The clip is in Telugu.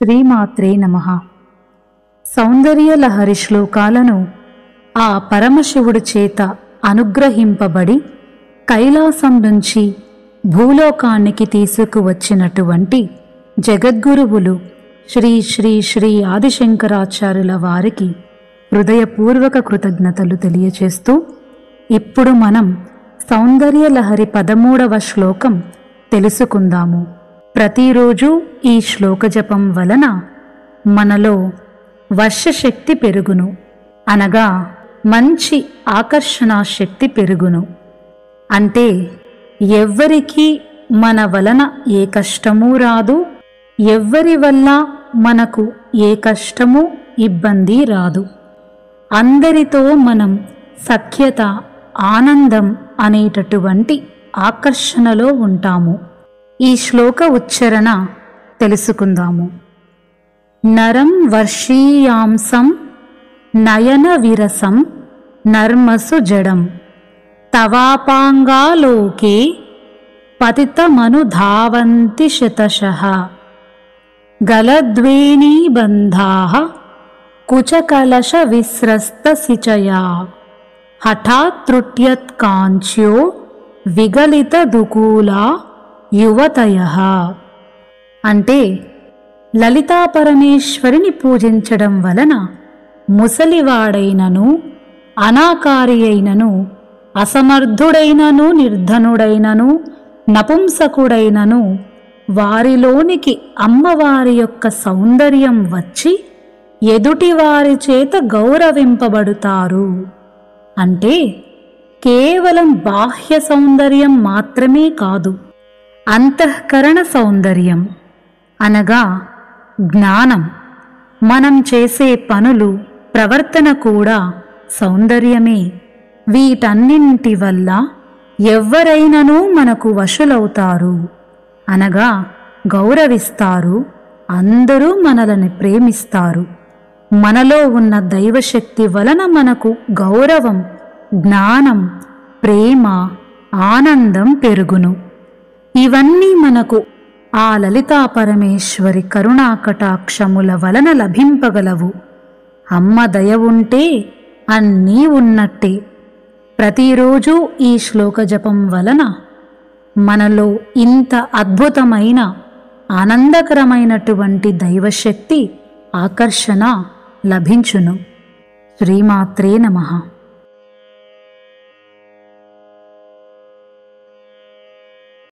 శ్రీమాత్రే నమః. సౌందర్యలహరి శ్లోకాలను ఆ పరమశివుడి చేత అనుగ్రహింపబడి కైలాసం నుంచి భూలోకానికి తీసుకువచ్చినటువంటి జగద్గురువులు శ్రీ శ్రీ శ్రీ ఆదిశంకరాచార్యుల వారికి హృదయపూర్వక కృతజ్ఞతలు తెలియచేస్తూ, ఇప్పుడు మనం సౌందర్యలహరి 13వ శ్లోకం తెలుసుకుందాము. ప్రతిరోజు ఈ శ్లోక జపం వలన మనలో వర్షశక్తి పెరుగును, అనగా మంచి ఆకర్షణా శక్తి పెరుగును. అంటే ఎవ్వరికీ మన వలన ఏ కష్టమూ రాదు, ఎవ్వరి వల్ల మనకు ఏ కష్టము ఇబ్బంది రాదు. అందరితో మనం సఖ్యత, ఆనందం అనేటటువంటి ఆకర్షణలో ఉంటాము. ఈ శ్లోక ఉచ్చారణ తెలుసుకుందాము. నరం వర్షీయాంసం నయన విరసం నర్మసు జడం తవాపాంగాలోకే పతితమనుధావంతి శతశః గలద్వేణీబంధాః కుచకలశ విస్రస్తసిచయా హఠాత్రుట్యత్కాంచ్యో విగలితదుకూలా యువతయః. అంటే లలితా పరమేశ్వరిని పూజించడం వలన ముసలివాడైనను, అనాకారి అయినను, అసమర్థుడైనను, నిర్ధనుడైనను, నపుంసకుడైనను వారిలోనికి అమ్మవారి యొక్క సౌందర్యం వచ్చి ఎదుటివారి చేత గౌరవింపబడుతారు. అంటే కేవలం బాహ్య సౌందర్యం మాత్రమే కాదు, అంతఃకరణ సౌందర్యం అనగా జ్ఞానం, మనం చేసే పనులు, ప్రవర్తన కూడా సౌందర్యమే. వీటన్నింటి వల్ల ఎవ్వరైనను మనకు వశులవుతారు, అనగా గౌరవిస్తారు. అందరూ మనల్ని ప్రేమిస్తారు. మనలో ఉన్న దైవశక్తి వలన మనకు గౌరవం, జ్ఞానం, ప్రేమ, ఆనందం పెరుగును. ఇవన్నీ మనకు ఆ లలితా పరమేశ్వరి కరుణా కటాక్షముల వలన లభింపగలవు. అమ్మ దయ ఉంటే అన్నీ ఉన్నట్టే. ప్రతిరోజు ఈ శ్లోక జపం వలన మనలో ఇంత అద్భుతమైన ఆనందకరమైనటువంటి దైవశక్తి, ఆకర్షణ లభించును. శ్రీమాత్రే నమః.